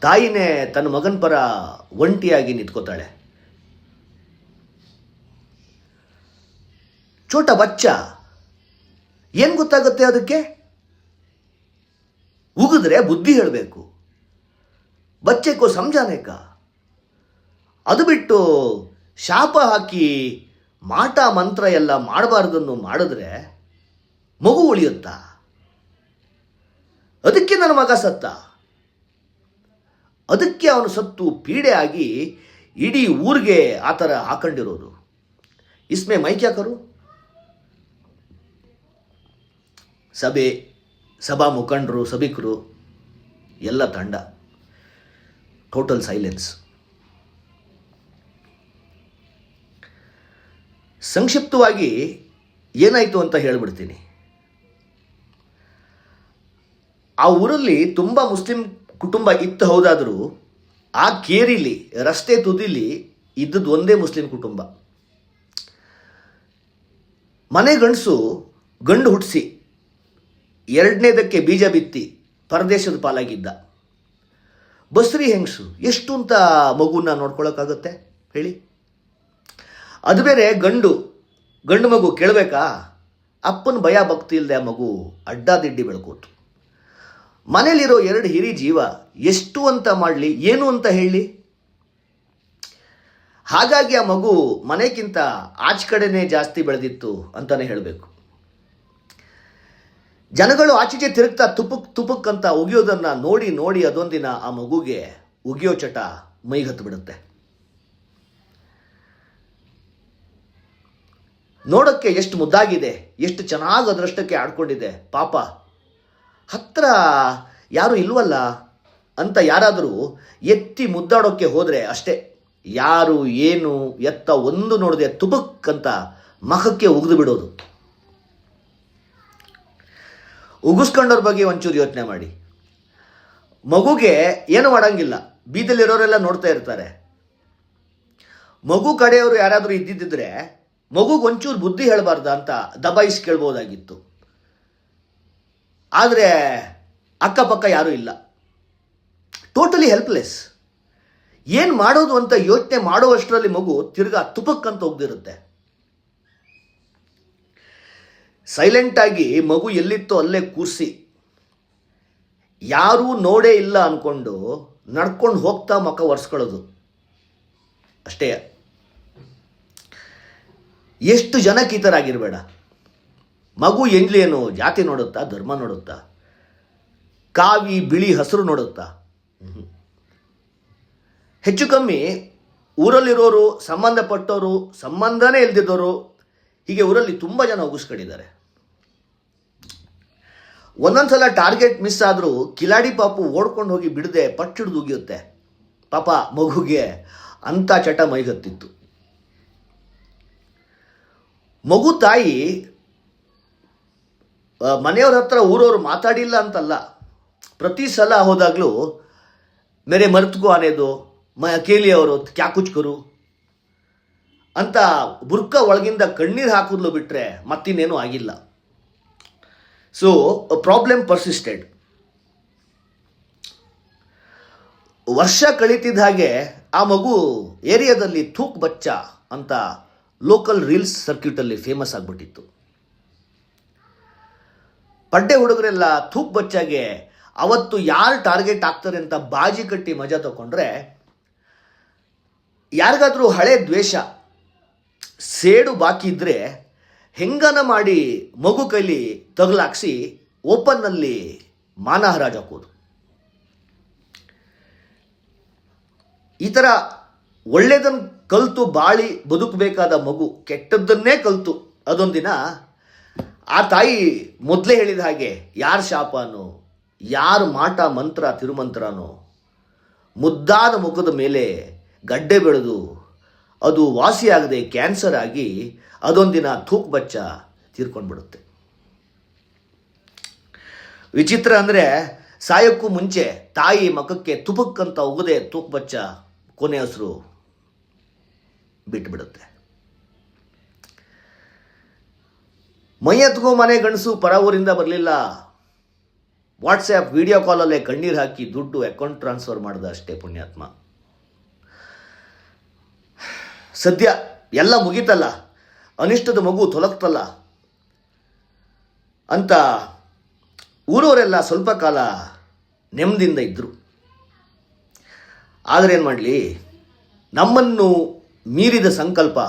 ತಾಯಿನೇ ತನ್ನ ಮಗನ ಪರ ಒಂಟಿಯಾಗಿ ನಿಂತ್ಕೋತಾಳೆ. ಚೋಟ ಬಚ್ಚ, ಏನು ಗೊತ್ತಾಗುತ್ತೆ ಅದಕ್ಕೆ? ಉಗಿದ್ರೆ ಬುದ್ಧಿ ಹೇಳಬೇಕು, ಬಚ್ಚೆಕೋ ಸಂಜಾನೇಕ. ಅದು ಬಿಟ್ಟು ಶಾಪ ಹಾಕಿ ಮಾಟ ಮಂತ್ರ ಎಲ್ಲ ಮಾಡಬಾರ್ದನ್ನು ಮಾಡಿದ್ರೆ ಮಗು ಉಳಿಯುತ್ತಾ? ಅದಕ್ಕೆ ನನ್ನ ಮಗ ಸತ್ತ, ಅದಕ್ಕೆ ಅವನು ಸತ್ತು ಪೀಡೆ ಆಗಿ ಇಡೀ ಊರಿಗೆ ಆ ಥರ ಹಾಕೊಂಡಿರೋದು. ಇಸ್ಮೆ ಮೈ ಕ್ಯಾ ಕರು? ಸಭಾ ಮುಖಂಡರು, ಸಭಿಕರು ಎಲ್ಲ ತಂಡ, ಟೋಟಲ್ ಸೈಲೆನ್ಸ್. ಸಂಕ್ಷಿಪ್ತವಾಗಿ ಏನಾಯಿತು ಅಂತ ಹೇಳಿಬಿಡ್ತೀನಿ. ಆ ಊರಲ್ಲಿ ತುಂಬ ಮುಸ್ಲಿಂ ಕುಟುಂಬ ಇತ್ತು, ಹೌದಾದರೂ ಆ ಕೇರಿಲಿ, ರಸ್ತೆ ತುದಿಲಿ ಇದ್ದದ್ದು ಒಂದೇ ಮುಸ್ಲಿಂ ಕುಟುಂಬ. ಮನೆ ಗಂಡಸು ಗಂಡು ಹುಟ್ಟಿಸಿ ಎರಡನೇದಕ್ಕೆ ಬೀಜ ಬಿತ್ತಿ ಪರದೇಶದ ಪಾಲಾಗಿದ್ದ. ಬಸ್ರಿ ಹೆಂಗಸು ಎಷ್ಟು ಅಂತ ಮಗುನ ನೋಡ್ಕೊಳ್ಳೋಕ್ಕಾಗುತ್ತೆ ಹೇಳಿ? ಅದು ಬೇರೆ ಗಂಡು ಮಗು ಕೇಳಬೇಕಾ? ಅಪ್ಪನ ಭಯ ಭಕ್ತಿ ಇಲ್ಲದೆ ಆ ಮಗು ಅಡ್ಡಾದಿಡ್ಡಿ ಬೆಳ್ಕೋತು. ಮನೇಲಿರೋ ಎರಡು ಹಿರಿ ಜೀವ ಎಷ್ಟು ಅಂತ ಮಾಡಲಿ, ಏನು ಅಂತ ಹೇಳಿ? ಹಾಗಾಗಿ ಆ ಮಗು ಮನೆಗಿಂತ ಆಚೆ ಕಡೆನೇ ಜಾಸ್ತಿ ಬೆಳೆದಿತ್ತು ಅಂತಲೇ ಹೇಳಬೇಕು. ಜನಗಳು ಆಚೆಗೆ ತಿರುಗ್ತಾ ತುಪುಕ್ ಅಂತ ಉಗಿಯೋದನ್ನು ನೋಡಿ ಅದೊಂದಿನ ಆ ಮಗುಗೆ ಉಗಿಯೋ ಚಟ ಮೈಗತ್ತು ಬಿಡುತ್ತೆ. ನೋಡೋಕ್ಕೆ ಎಷ್ಟು ಮುದ್ದಾಗಿದೆ, ಎಷ್ಟು ಚೆನ್ನಾಗಿ ಅದರಷ್ಟಕ್ಕೆ ಆಡ್ಕೊಂಡಿದೆ, ಪಾಪ ಹತ್ರ ಯಾರು ಇಲ್ವಲ್ಲ ಅಂತ ಯಾರಾದರೂ ಎತ್ತಿ ಮುದ್ದಾಡೋಕ್ಕೆ ಹೋದರೆ ಅಷ್ಟೇ, ಯಾರು ಏನು ಎತ್ತ ಒಂದು ನೋಡದೆ ತುಪುಕ್ ಅಂತ ಮಖಕ್ಕೆ ಉಗಿದು ಬಿಡೋದು. ಉಗಿಸ್ಕೊಂಡವ್ರ ಬಗ್ಗೆ ಒಂಚೂರು ಯೋಚನೆ ಮಾಡಿ. ಮಗುಗೆ ಏನು ಮಾಡಂಗಿಲ್ಲ, ಬೀದಲ್ಲಿರೋರೆಲ್ಲ ನೋಡ್ತಾ ಇರ್ತಾರೆ. ಮಗು ಕಡೆಯವರು ಯಾರಾದರೂ ಇದ್ದಿದ್ದರೆ ಮಗುಗೆ ಒಂಚೂರು ಬುದ್ಧಿ ಹೇಳಬಾರ್ದ ಅಂತ ದಬಾಯಿಸಿ ಕೇಳ್ಬೋದಾಗಿತ್ತು. ಆದರೆ ಅಕ್ಕಪಕ್ಕ ಯಾರೂ ಇಲ್ಲ, ಟೋಟಲಿ ಹೆಲ್ಪ್ಲೆಸ್. ಏನು ಮಾಡೋದು ಅಂತ ಯೋಚನೆ ಮಾಡುವಷ್ಟರಲ್ಲಿ ಮಗು ತಿರ್ಗಾ ತುಪಕ್ಕಂತ ಹೋಗ್ದಿರುತ್ತೆ. ಸೈಲೆಂಟಾಗಿ ಮಗು ಎಲ್ಲಿತ್ತೋ ಅಲ್ಲೇ ಕೂರಿಸಿ ಯಾರೂ ನೋಡೇ ಇಲ್ಲ ಅಂದ್ಕೊಂಡು ನಡ್ಕೊಂಡು ಹೋಗ್ತಾ ಮುಖ ಒರೆಸ್ಕೊಳ್ಳೋದು ಅಷ್ಟೇ. ಎಷ್ಟು ಜನಕ್ಕೆ ಈ ಥರ ಆಗಿರಬೇಡ. ಮಗು ಎಂಗ್ಲೇನು ಜಾತಿ ನೋಡುತ್ತಾ, ಧರ್ಮ ನೋಡುತ್ತಾ, ಕಾವಿ ಬಿಳಿ ಹಸಿರು ನೋಡುತ್ತಾ? ಹೆಚ್ಚು ಕಮ್ಮಿ ಊರಲ್ಲಿರೋರು, ಸಂಬಂಧಪಟ್ಟವರು, ಸಂಬಂಧನೇ ಇಲ್ದಿದ್ದವರು, ಹೀಗೆ ಊರಲ್ಲಿ ತುಂಬ ಜನ ಉಗಿಸ್ಕೊಂಡಿದ್ದಾರೆ. ಒಂದೊಂದ್ಸಲ ಟಾರ್ಗೆಟ್ ಮಿಸ್ ಆದರೂ ಕಿಲಾಡಿ ಪಾಪು ಓಡ್ಕೊಂಡು ಹೋಗಿ ಬಿಡದೆ ಪಟ್ಟಿಡ್ದು ಉಗಿಯುತ್ತೆ. ಪಾಪ ಮಗುಗೆ ಅಂಥ ಚಟ ಮೈಗತ್ತಿತ್ತು. ಮಗು ತಾಯಿ ಮನೆಯವ್ರ ಹತ್ರ ಊರವರು ಮಾತಾಡಿಲ್ಲ ಅಂತಲ್ಲ, ಪ್ರತಿ ಸಲ ಹೋದಾಗಲೂ ಮೇರೆ ಮರ್ತ್ಕೋ ಅನ್ನೋದು, ಅಕೇಲಿಯವರು ಕ್ಯಾ ಕುಚ್ ಕರು ಅಂತ ಬುರ್ಕ ಒಳಗಿಂದ ಕಣ್ಣೀರು ಹಾಕಿದ್ಲು ಬಿಟ್ಟರೆ ಮತ್ತಿನ್ನೇನೂ ಆಗಿಲ್ಲ. So problem persisted. ವರ್ಷ ಕಳೀತಿದ್ದ ಹಾಗೆ ಆ ಮಗು ಏರಿಯಾದಲ್ಲಿ ಥೂಕ್ ಬಚ್ಚ ಅಂತ ಲೋಕಲ್ ರೀಲ್ಸ್ ಸರ್ಕ್ಯೂಟಲ್ಲಿ ಫೇಮಸ್ ಆಗಿಬಿಟ್ಟಿತ್ತು. ಪಡ್ಡೆ ಹುಡುಗರೆಲ್ಲ ಥೂಕ್ ಬಚ್ಚಾಗೆ ಅವತ್ತು ಯಾರು ಟಾರ್ಗೆಟ್ ಆಗ್ತಾರೆ ಅಂತ ಬಾಜಿ ಕಟ್ಟಿ ಮಜಾ ತಗೊಂಡ್ರೆ, ಯಾರಿಗಾದರೂ ಹಳೆ ದ್ವೇಷ ಸೇಡು ಬಾಕಿ ಇದ್ದರೆ ಹೆಂಗನ ಮಾಡಿ ಮಗು ಕೈಲಿ ತಗಲಾಕ್ಸಿ ಓಪನ್ನಲ್ಲಿ ಮಾನಹರಾಜ್ ಹಾಕೋದು. ಈ ಥರ ಒಳ್ಳೆಯದನ್ನು ಕಲಿತು ಬಾಳಿ ಬದುಕಬೇಕಾದ ಮಗು ಕೆಟ್ಟದ್ದನ್ನೇ ಕಲಿತು ಅದೊಂದಿನ ಆ ತಾಯಿ ಮೊದಲೇ ಹೇಳಿದ ಹಾಗೆ ಯಾರ ಶಾಪನೋ, ಯಾರು ಮಾಟ ಮಂತ್ರ ತಿರುಮಂತ್ರನೋ ಮುದ್ದಾದ ಮುಖದ ಮೇಲೆ ಗಡ್ಡೆ ಬೆಳೆದು ಅದು ವಾಸಿಯಾಗದೆ ಕ್ಯಾನ್ಸರ್ ಆಗಿ ಅದೊಂದಿನ ಥೂಕ್ ಬಚ್ಚ ತೀರ್ಕೊಂಡ್ಬಿಡುತ್ತೆ. ವಿಚಿತ್ರ ಅಂದರೆ ಸಾಯೋಕ್ಕೂ ಮುಂಚೆ ತಾಯಿ ಮಖಕ್ಕೆ ತುಪಕ್ಕಂತ ಉಗದೆ ತೂಕ್ ಬಚ್ಚ ಕೊನೆ ಹೆಸರು ಬಿಟ್ಟುಬಿಡುತ್ತೆ. ಮೈಯತ್ಗೂ ಮನೆ ಗಂಡಸು ಪರ ಊರಿಂದ ಬರಲಿಲ್ಲ, ವಾಟ್ಸ್ಆ್ಯಪ್ ವಿಡಿಯೋ ಕಾಲಲ್ಲೇ ಕಣ್ಣೀರು ಹಾಕಿ ದುಡ್ಡು ಅಕೌಂಟ್ ಟ್ರಾನ್ಸ್ಫರ್ ಮಾಡ್ದ ಅಷ್ಟೇ ಪುಣ್ಯಾತ್ಮ. ಸದ್ಯ ಎಲ್ಲ ಮುಗೀತಲ್ಲ, ಅನಿಷ್ಟದ ಮಗು ತೊಲಗ್ತಲ್ಲ ಅಂತ ಊರವರೆಲ್ಲ ಸ್ವಲ್ಪ ಕಾಲ ನೆಮ್ಮದಿಯಿಂದ ಇದ್ದರು. ಆದರೆ ಏನು ಮಾಡಲಿ, ನಮ್ಮನ್ನು ಮೀರಿದ ಸಂಕಲ್ಪ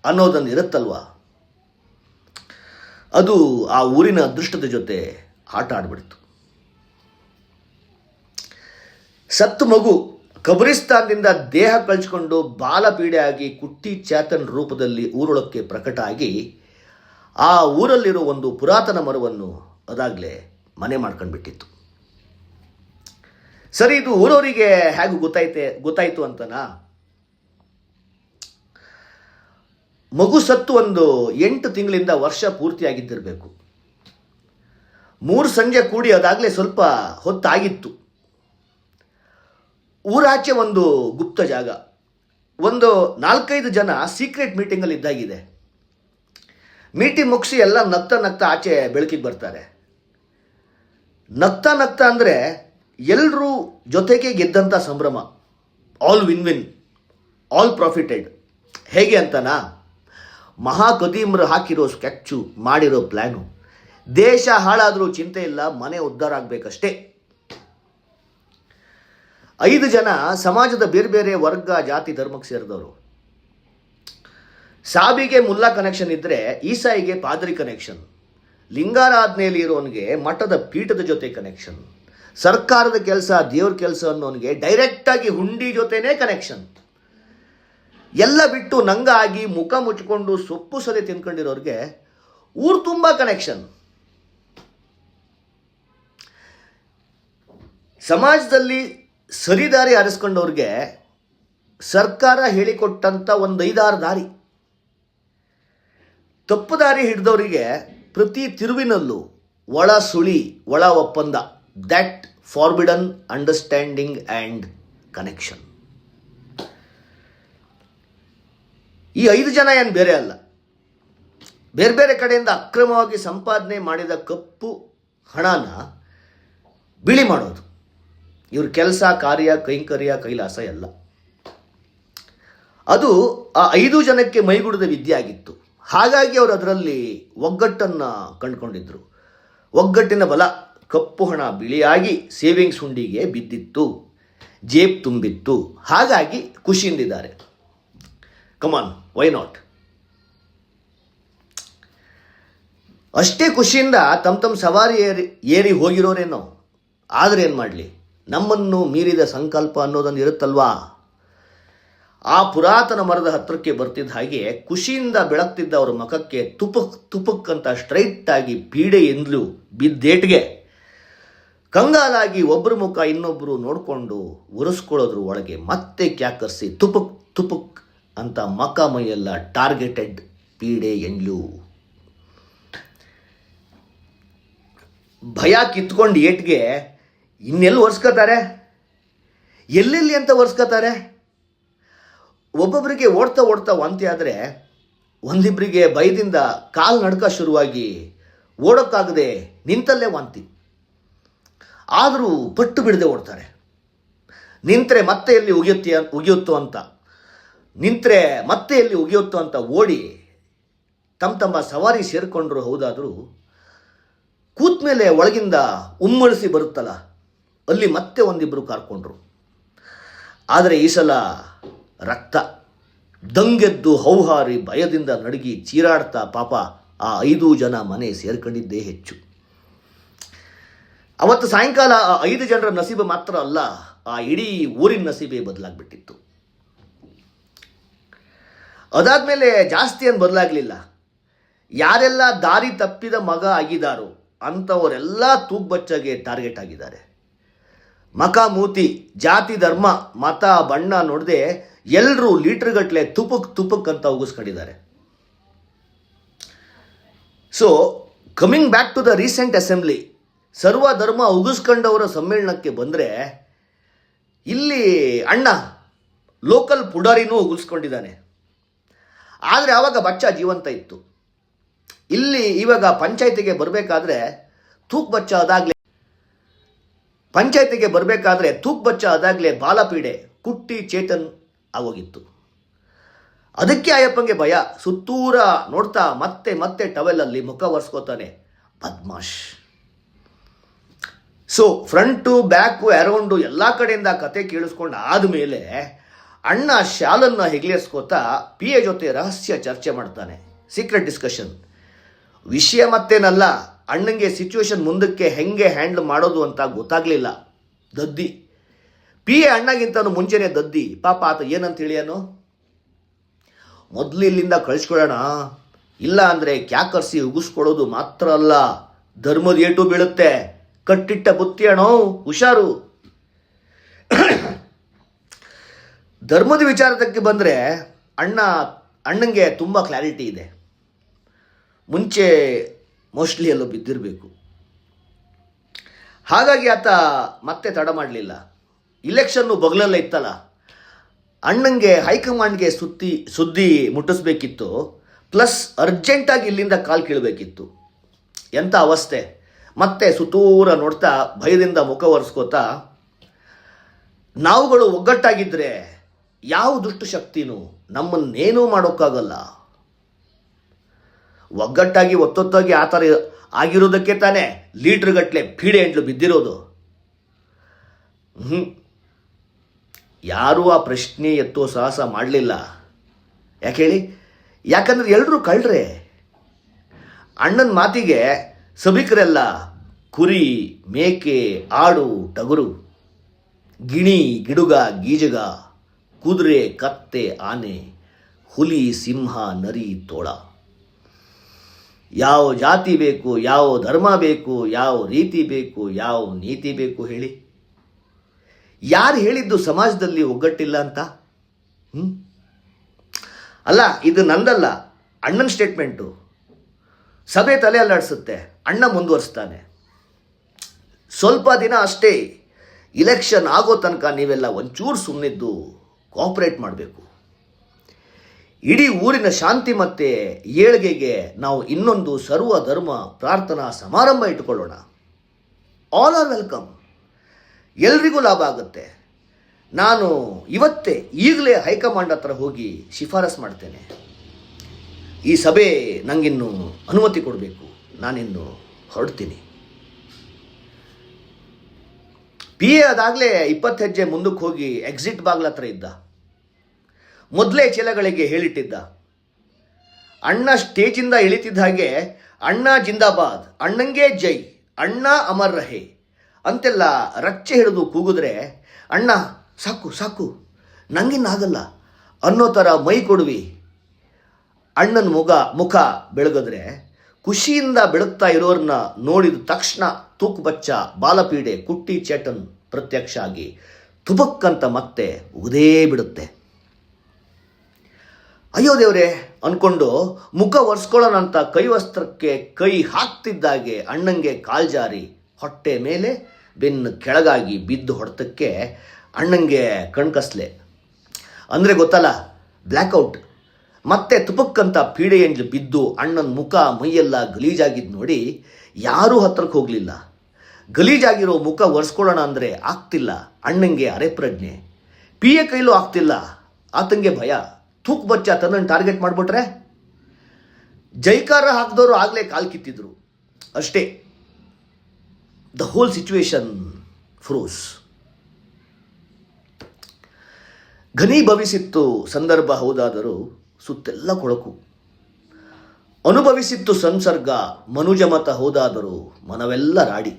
ಅನ್ನೋದನ್ನು ಇರುತ್ತಲ್ವ, ಅದು ಆ ಊರಿನ ಅದೃಷ್ಟದ ಜೊತೆ ಆಟ ಆಡ್ಬಿಡ್ತು. ಸತ್ತು ಮಗು ಕಬ್ರಿಸ್ತಾನದಿಂದ ದೇಹ ಕಳಿಸ್ಕೊಂಡು ಬಾಲಪೀಡೆ ಆಗಿ ಕುಟ್ಟಿ ಚಾತನ್ ರೂಪದಲ್ಲಿ ಊರೊಳಕ್ಕೆ ಪ್ರಕಟ ಆಗಿ ಆ ಊರಲ್ಲಿರೋ ಒಂದು ಪುರಾತನ ಮರವನ್ನು ಅದಾಗಲೇ ಮನೆ ಮಾಡ್ಕೊಂಡ್ಬಿಟ್ಟಿತ್ತು. ಸರಿ, ಇದು ಊರವರಿಗೆ ಹೇಗೆ ಗೊತ್ತಾಯಿತು ಅಂತನಾ? ಮಗು ಸತ್ತು ಒಂದು 8 ತಿಂಗಳಿಂದ ವರ್ಷ ಪೂರ್ತಿಯಾಗಿದ್ದಿರಬೇಕು. 3 ಸಂಜೆ ಕೂಡಿ ಅದಾಗಲೇ ಸ್ವಲ್ಪ ಹೊತ್ತಾಗಿತ್ತು. ಊರಾಚೆ ಒಂದು ಗುಪ್ತ ಜಾಗ, ಒಂದು 4-5 ಜನ ಸೀಕ್ರೆಟ್ ಮೀಟಿಂಗಲ್ಲಿ ಇದ್ದಾಗಿದೆ. ಮೀಟಿಂಗ್ ಮುಗಿಸಿ ಎಲ್ಲ ನಗ್ತಾ ನಗ್ತಾ ಆಚೆ ಬೆಳಕಿಗೆ ಬರ್ತಾರೆ. ನಗ್ತಾ ನಗ್ತಾ ಅಂದರೆ ಎಲ್ಲರೂ ಜೊತೆಗೆ ಗೆದ್ದಂಥ ಸಂಭ್ರಮ. All win win, all profited. ಹೇಗೆ ಅಂತನಾ? ಮಹಾಕದೀಮರು ಹಾಕಿರೋ ಸ್ಕೆಚ್ಚು, ಮಾಡಿರೋ ಪ್ಲ್ಯಾನು. ದೇಶ ಹಾಳಾದರೂ ಚಿಂತೆ ಇಲ್ಲ, ಮನೆ ಉದ್ಧಾರ ಆಗಬೇಕಷ್ಟೇ. 5 ಜನ ಸಮಾಜದ ಬೇರೆ ಬೇರೆ ವರ್ಗ, ಜಾತಿ, ಧರ್ಮಕ್ಕೆ ಸೇರಿದವರು. ಸಾವಿಗೆ ಮುಲ್ಲಾ ಕನೆಕ್ಷನ್ ಇದ್ದರೆ ಈಸಾಯಿಗೆ ಪಾದ್ರಿ ಕನೆಕ್ಷನ್, ಲಿಂಗಾರಾಧನೆಯಲ್ಲಿ ಇರೋನಿಗೆ ಮಠದ ಪೀಠದ ಜೊತೆ ಕನೆಕ್ಷನ್, ಸರ್ಕಾರದ ಕೆಲಸ ದೇವ್ರ ಕೆಲಸ ಅನ್ನೋನಿಗೆ ಡೈರೆಕ್ಟಾಗಿ ಹುಂಡಿ ಜೊತೆನೇ ಕನೆಕ್ಷನ್. ಎಲ್ಲ ಬಿಟ್ಟು ನಂಗ ಆಗಿ ಮುಖ ಮುಚ್ಕೊಂಡು ಸೊಪ್ಪು ಸದೆ ತಿನ್ಕೊಂಡಿರೋರಿಗೆ ಊರು ತುಂಬ ಕನೆಕ್ಷನ್. ಸಮಾಜದಲ್ಲಿ ಸರಿದಾರಿ ಆರಿಸ್ಕೊಂಡವ್ರಿಗೆ ಸರ್ಕಾರ ಹೇಳಿಕೊಟ್ಟಂಥ ಒಂದು 5-6 ದಾರಿ. ತಪ್ಪು ದಾರಿ ಹಿಡಿದವರಿಗೆ ಪ್ರತಿ ತಿರುವಿನಲ್ಲೂ ಒಳ ಸುಳಿ, ಒಳ ಒಪ್ಪಂದ, that forbidden understanding and connection. ಈ 5 ಜನ ಏನು ಬೇರೆ ಅಲ್ಲ, ಬೇರೆ ಬೇರೆ ಕಡೆಯಿಂದ ಅಕ್ರಮವಾಗಿ ಸಂಪಾದನೆ ಮಾಡಿದ ಕಪ್ಪು ಹಣನ ಬಿಳಿ ಮಾಡೋದು ಇವ್ರ ಕೆಲಸ, ಕಾರ್ಯ, ಕೈಂಕರ್ಯ, ಕೈಲಾಸ ಎಲ್ಲ. ಅದು ಆ 5 ಜನಕ್ಕೆ ಮೈಗೂಡದ ವಿದ್ಯೆ ಆಗಿತ್ತು. ಹಾಗಾಗಿ ಅವರು ಅದರಲ್ಲಿ ಒಗ್ಗಟ್ಟನ್ನು ಕಂಡುಕೊಂಡಿದ್ರು. ಒಗ್ಗಟ್ಟಿನ ಬಲ, ಕಪ್ಪು ಹಣ ಬಿಳಿಯಾಗಿ ಸೇವಿಂಗ್ಸ್ ಹುಂಡಿಗೆ ಬಿದ್ದಿತ್ತು, ಜೇಬ್ ತುಂಬಿತ್ತು. ಹಾಗಾಗಿ ಖುಷಿಯಿಂದಿದ್ದಾರೆ. ಕಮಾನ್, ವೈ ನಾಟ್? ಅಷ್ಟೇ ಖುಷಿಯಿಂದ ತಮ್ಮ ಸವಾರಿ ಏರಿ ಹೋಗಿರೋರೇನೋ. ಆದರೆ ಏನು ಮಾಡಲಿ, ನಮ್ಮನ್ನು ಮೀರಿದ ಸಂಕಲ್ಪ ಅನ್ನೋದನ್ನು ಇರುತ್ತಲ್ವಾ? ಆ ಪುರಾತನ ಮರದ ಹತ್ತಿರಕ್ಕೆ ಬರ್ತಿದ್ದ ಹಾಗೆ ಖುಷಿಯಿಂದ ಬೆಳಗ್ತಿದ್ದ ಅವರ ಮುಖಕ್ಕೆ ತುಪಕ್ ಅಂತ ಸ್ಟ್ರೈಟ್ ಆಗಿ ಪೀಡೆ ಎಂದ್ಲು ಬಿದ್ದೇಟ್ಗೆ ಕಂಗಾಲಾಗಿ ಒಬ್ಬರ ಮುಖ ಇನ್ನೊಬ್ಬರು ನೋಡಿಕೊಂಡು ಒರೆಸ್ಕೊಳ್ಳೋದ್ರ ಒಳಗೆ ಮತ್ತೆ ಕ್ಯಾಕರ್ಸಿ ತುಪಕ್ ಅಂತ ಮಕ ಮೈಯೆಲ್ಲ ಟಾರ್ಗೆಟೆಡ್ ಪೀಡೆ ಎಂಡ್ಲು. ಭಯ ಕಿತ್ಕೊಂಡು ಏಟ್ಗೆ ಇನ್ನೆಲ್ಲಿ ಒರೆಸ್ಕೋತಾರೆ, ಎಲ್ಲೆಲ್ಲಿ ಅಂತ ಒರೆಸ್ಕೋತಾರೆ. ಒಬ್ಬೊಬ್ಬರಿಗೆ ಓಡ್ತಾ ವಾಂತಿ ಆದರೆ ಒಂದಿಬ್ಬರಿಗೆ ಭಯದಿಂದ ಕಾಲು ನಡ್ಕ ಶುರುವಾಗಿ ಓಡೋಕ್ಕಾಗದೆ ನಿಂತಲ್ಲೇ ವಾಂತಿ. ಆದರೂ ಪಟ್ಟು ಬಿಡದೆ ಓಡ್ತಾರೆ. ನಿಂತರೆ ಮತ್ತೆ ಎಲ್ಲಿ ಉಗಿಯುತ್ತೋ ಅಂತ, ನಿಂತರೆ ಮತ್ತೆ ಎಲ್ಲಿ ಉಗಿಯುತ್ತೋ ಅಂತ ಓಡಿ ತಮ್ಮ ಸವಾರಿ ಸೇರಿಕೊಂಡ್ರು. ಹೌದಾದರೂ ಕೂತ ಮೇಲೆ ಒಳಗಿಂದ ಉಮ್ಮಳಿಸಿ ಬರುತ್ತಲ್ಲ, ಅಲ್ಲಿ ಮತ್ತೆ ಒಂದಿಬ್ಬರು ಕಾರ್ಕೊಂಡ್ರು. ಆದರೆ ಈ ಸಲ ರಕ್ತ ದಂಗೆದ್ದು ಹೌಹಾರಿ ಭಯದಿಂದ ನಡುಗಿ ಚೀರಾಡ್ತಾ ಪಾಪ ಆ 5 ಜನ ಮನೆ ಸೇರ್ಕೊಂಡಿದ್ದೇ ಹೆಚ್ಚು. ಅವತ್ತು ಸಾಯಂಕಾಲ ಆ 5 ಜನರ ನಸೀಬು ಮಾತ್ರ ಅಲ್ಲ, ಆ ಇಡೀ ಊರಿನ ನಸೀಬೆ ಬದಲಾಗ್ಬಿಟ್ಟಿತ್ತು. ಅದಾದ್ಮೇಲೆ ಜಾಸ್ತಿ ಏನು ಬದಲಾಗಲಿಲ್ಲ. ಯಾರೆಲ್ಲ ದಾರಿ ತಪ್ಪಿದ ಮಗ ಆಗಿದ್ದಾರೋ ಅಂಥವರೆಲ್ಲ ತೂಗ್ಬಚ್ಚಾಗೆ ಟಾರ್ಗೆಟ್ ಆಗಿದ್ದಾರೆ. ಮಕ ಮೂತಿ, ಜಾತಿ, ಧರ್ಮ, ಮತ, ಬಣ್ಣ ನೋಡದೆ ಎಲ್ಲರೂ ಲೀಟರ್ಗಟ್ಟಲೆ ತುಪಕ್ ಅಂತ ಉಗಿಸ್ಕೊಂಡಿದ್ದಾರೆ. So coming back to the recent assembly, ಸರ್ವ ಧರ್ಮ ಉಗಿಸ್ಕೊಂಡವರ ಸಮ್ಮೇಳನಕ್ಕೆ ಬಂದರೆ ಇಲ್ಲಿ ಅಣ್ಣ ಲೋಕಲ್ ಪುಡಾರಿನೂ ಉಗಿಸ್ಕೊಂಡಿದ್ದಾನೆ. ಆದರೆ ಆವಾಗ ಬಚ್ಚ ಜೀವಂತ ಇತ್ತು. ಇಲ್ಲಿ ಇವಾಗ ಪಂಚಾಯತಿಗೆ ಬರಬೇಕಾದ್ರೆ ತೂಕ್ ಬಚ್ಚ ಅದಾಗಲೇ ಪಂಚಾಯತಿಗೆ ಬರಬೇಕಾದ್ರೆ ತೂಕ್ ಬಚ್ಚ ಅದಾಗಲೇ ಬಾಲಪೀಡೆ ಕುಟ್ಟಿ ಚೇತನ್ ಆಗೋಗಿತ್ತು. ಅದಕ್ಕೆ ಅಯ್ಯಪ್ಪಂಗೆ ಭಯ. ಸುತ್ತೂರ ನೋಡ್ತಾ ಮತ್ತೆ ಮತ್ತೆ ಟವೆಲಲ್ಲಿ ಮುಖ ಒರೆಸ್ಕೋತಾನೆ Badmaash. So front back around ಎಲ್ಲ ಕಡೆಯಿಂದ ಕತೆ ಕೇಳಿಸ್ಕೊಂಡು ಆದಮೇಲೆ ಅಣ್ಣ ಶಾಲನ್ನು ಹೆಗ್ಲೇರ್ಸ್ಕೋತಾ ಪಿ ಎ ಜೊತೆ ರಹಸ್ಯ ಚರ್ಚೆ ಮಾಡ್ತಾನೆ. Secret discussion. ವಿಷಯ ಮತ್ತೇನಲ್ಲ, ಅಣ್ಣಂಗೆ ಸಿಚುವೇಶನ್ ಮುಂದಕ್ಕೆ ಹೆಂಗೆ ಹ್ಯಾಂಡಲ್ ಮಾಡೋದು ಅಂತ ಗೊತ್ತಾಗ್ಲಿಲ್ಲ. ದದ್ದಿ ಪಿ ಎ ಅಣ್ಣಗಿಂತನೂ ಮುಂಚೆನೆ ದದ್ದಿ. ಪಾಪ ಆತ ಏನಂತ ಹೇಳಿಯನು, ಮೊದಲು ಇಲ್ಲಿಂದ ಕಳಿಸ್ಕೊಳ್ಳೋಣ, ಇಲ್ಲ ಅಂದರೆ ಕ್ಯಾಕರ್ಸಿ ಉಗಿಸ್ಕೊಳ್ಳೋದು ಮಾತ್ರ ಅಲ್ಲ, ಧರ್ಮದ ಏಟು ಬೀಳುತ್ತೆ, ಕಟ್ಟಿಟ್ಟ ಬುತ್ತಿ ಅಣ್ಣೋ, ಹುಷಾರು. ಧರ್ಮದ ವಿಚಾರಕ್ಕೆ ಬಂದರೆ ಅಣ್ಣಂಗೆ ತುಂಬ ಕ್ಲಾರಿಟಿ ಇದೆ. ಮುಂಚೆ ಮೋಸ್ಟ್ಲಿ ಎಲ್ಲೋ ಬಿದ್ದಿರಬೇಕು. ಹಾಗಾಗಿ ಆತ ಮತ್ತೆ ತಡ ಮಾಡಲಿಲ್ಲ. ಇಲೆಕ್ಷನ್ನು ಬಗಲಲ್ಲೇ ಇತ್ತಲ್ಲ, ಅಣ್ಣಂಗೆ ಹೈಕಮಾಂಡ್ಗೆ ಸುದ್ದಿ ಮುಟ್ಟಿಸ್ಬೇಕಿತ್ತು, ಪ್ಲಸ್ ಅರ್ಜೆಂಟಾಗಿ ಇಲ್ಲಿಂದ ಕಾಲು ಕೀಳಬೇಕಿತ್ತು. ಎಂಥ ಅವಸ್ಥೆ. ಮತ್ತೆ ಸುತ್ತೂರ ನೋಡ್ತಾ ಭಯದಿಂದ ಮುಖ ಒರೆಸ್ಕೋತಾ, ನಾವುಗಳು ಒಗ್ಗಟ್ಟಾಗಿದ್ದರೆ ಯಾವ ದುಷ್ಟ ಶಕ್ತಿನೂ ನಮ್ಮನ್ನೇನೂ ಮಾಡೋಕ್ಕಾಗಲ್ಲ. ಒಗ್ಗಟ್ಟಾಗಿ ಒತ್ತೊತ್ತಾಗಿ ಆ ಥರ ಆಗಿರೋದಕ್ಕೆ ತಾನೇ ಲೀಟ್ರ್ಗಟ್ಟಲೆ ಪೀಡೆ ಎಂಟ್ಲು ಬಿದ್ದಿರೋದು. ಯಾರೂ ಆ ಪ್ರಶ್ನೆ ಎತ್ತೋ ಸಾಹಸ ಮಾಡಲಿಲ್ಲ. ಯಾಕೆ ಹೇಳಿ? ಯಾಕಂದ್ರೆ ಎಲ್ಲರೂ ಕಳ್ರೆ. ಅಣ್ಣನ ಮಾತಿಗೆ ಸಭಿಕರೆಲ್ಲ ಕುರಿ, ಮೇಕೆ, ಆಡು, ಟಗರು, ಗಿಣಿ, ಗಿಡುಗ, ಗೀಜಗ, ಕುದುರೆ, ಕತ್ತೆ, ಆನೆ, ಹುಲಿ, ಸಿಂಹ, ನರಿ, ತೋಳ, ಯಾವ ಜಾತಿ ಬೇಕು, ಯಾವ ಧರ್ಮ ಬೇಕು, ಯಾವ ರೀತಿ ಬೇಕು, ಯಾವ ನೀತಿ ಬೇಕು ಹೇಳಿ? ಯಾರು ಹೇಳಿದ್ದು ಸಮಾಜದಲ್ಲಿ ಒಗ್ಗಟ್ಟಿಲ್ಲ ಅಂತ? ಅಲ್ಲ, ಇದು ನಂದಲ್ಲ, ಅಣ್ಣನ ಸ್ಟೇಟ್ಮೆಂಟು. ಸಭೆ ತಲೆ ಅಲ್ಲಾಡಿಸುತ್ತೆ. ಅಣ್ಣ ಮುಂದುವರಿಸ್ತಾನೆ, ಸ್ವಲ್ಪ ದಿನ ಅಷ್ಟೇ, ಇಲೆಕ್ಷನ್ ಆಗೋ ತನಕ ನೀವೆಲ್ಲ ಒಂಚೂರು ಸುಮ್ಮನಿದ್ದು ಕೋಆಪರೇಟ್ ಮಾಡಬೇಕು. ಇಡೀ ಊರಿನ ಶಾಂತಿ ಮತ್ತು ಏಳ್ಗೆಗೆ ನಾವು ಇನ್ನೊಂದು ಸರ್ವ ಧರ್ಮ ಪ್ರಾರ್ಥನಾ ಸಮಾರಂಭ ಇಟ್ಟುಕೊಳ್ಳೋಣ. All are welcome. ಎಲ್ರಿಗೂ ಲಾಭ ಆಗುತ್ತೆ. ನಾನು ಈಗಲೇ ಹೈಕಮಾಂಡ್ ಹತ್ರ ಹೋಗಿ ಶಿಫಾರಸ್ ಮಾಡ್ತೇನೆ. ಈ ಸಭೆ ನನಗಿನ್ನು ಅನುಮತಿ ಕೊಡಬೇಕು, ನಾನಿನ್ನು ಹೊರಡ್ತೀನಿ. ಪಿ ಎ ಅದಾಗಲೇ 20 ಹೆಜ್ಜೆ ಮುಂದಕ್ಕೆ ಹೋಗಿ ಎಕ್ಸಿಟ್ ಬಾಗ್ಲ ಹತ್ರ ಇದ್ದ. ಮೊದಲೇ ಚೇಲಗಳಿಗೆ ಹೇಳಿಟ್ಟಿದ್ದ. ಅಣ್ಣ ಸ್ಟೇಜಿಂದ ಇಳಿತಿದ್ದ ಹಾಗೆ, ಅಣ್ಣ ಜಿಂದಾಬಾದ್, ಅಣ್ಣಂಗೆ ಜೈ, ಅಣ್ಣ ಅಮರ್ ರಹೆ ಅಂತೆಲ್ಲ ರಚ್ಚೆ ಹಿಡಿದು ಕೂಗಿದ್ರೆ, ಅಣ್ಣ ಸಾಕು ಸಾಕು ನಂಗಿನ್ನಾಗಲ್ಲ ಅನ್ನೋ ಥರ ಮೈ ಕೊಡುವಿ ಅಣ್ಣನ ಮುಖ ಬೆಳಗಿದ್ರೆ, ಖುಷಿಯಿಂದ ಬೆಳಗ್ತಾ ಇರೋರನ್ನ ನೋಡಿದ ತಕ್ಷಣ ತೂಕು ಬಚ್ಚ ಬಾಲಪೀಡೆ ಕುಟ್ಟಿ ಚೇತನ್ ಪ್ರತ್ಯಕ್ಷ ಆಗಿ ತುಬಕ್ಕಂತ ಮತ್ತೆ ಉಗದೇ ಬಿಡುತ್ತೆ. ಅಯ್ಯೋ ದೇವ್ರೆ ಅನ್ಕೊಂಡು ಮುಖ ಒರೆಸ್ಕೊಳ್ಳೋಣಂತ ಕೈವಸ್ತ್ರಕ್ಕೆ ಕೈ ಹಾಕ್ತಿದ್ದಾಗೆ ಅಣ್ಣಂಗೆ ಕಾಲ್ಜಾರಿ ಹೊಟ್ಟೆ ಮೇಲೆ ಬೆನ್ನು ಕೆಳಗಾಗಿ ಬಿದ್ದು ಹೊಡೆತಕ್ಕೆ ಅಣ್ಣಂಗೆ ಕಣ್ಕಸ್ಲೆ. ಅಂದರೆ ಗೊತ್ತಲ್ಲ, ಬ್ಲ್ಯಾಕ್ಔಟ್. ಮತ್ತೆ ತುಪಕ್ಕಂತ ಪೀಡೆ ಎಂಡ್ಲು ಬಿದ್ದು ಅಣ್ಣನ ಮುಖ ಮೈಯೆಲ್ಲ ಗಲೀಜಾಗಿದ್ದು ನೋಡಿ ಯಾರೂ ಹತ್ರಕ್ಕೆ ಹೋಗಲಿಲ್ಲ. ಗಲೀಜಾಗಿರೋ ಮುಖ ಒರೆಸ್ಕೊಳ್ಳೋಣ ಅಂದರೆ ಆಗ್ತಿಲ್ಲ. ಅಣ್ಣಂಗೆ ಅರೆಪ್ರಜ್ಞೆ. ಪಿ ಎ ಕೈಲೂ ಆಗ್ತಿಲ್ಲ. ಆತಂಗೆ ಭಯ. ತೂಕ್ ಬಚ್ಚ ತನ್ನನ್ನು ಟಾರ್ಗೆಟ್ ಮಾಡಿಬಿಟ್ರೆ ಜೈಕಾರ ಹಾಕಿದವರು ಆಗಲೇ ಕಾಲು ಕಿತ್ತಿದ್ರು ಅಷ್ಟೇ. The whole situation froze. ಘನೀಭವಿಸಿತ್ತು ಸಂದರ್ಭ ಹೌದಾದರೂ ಸುತ್ತೆಲ್ಲ ಕೊಳಕು. ಅನುಭವಿಸಿತ್ತು ಸಂಸರ್ಗ ಮನುಜಮತ ಹೋದಾದರೂ ಮನವೆಲ್ಲ ರಾಡಿ.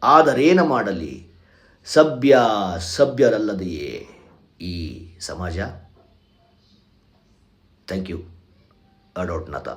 ಆದರೇನ ಮಾಡಲಿ ಸಭ್ಯರಲ್ಲದೆಯೇ ಈ ಸಮಾಜ. Thank you. ಅಡೋಟ್ ನತ.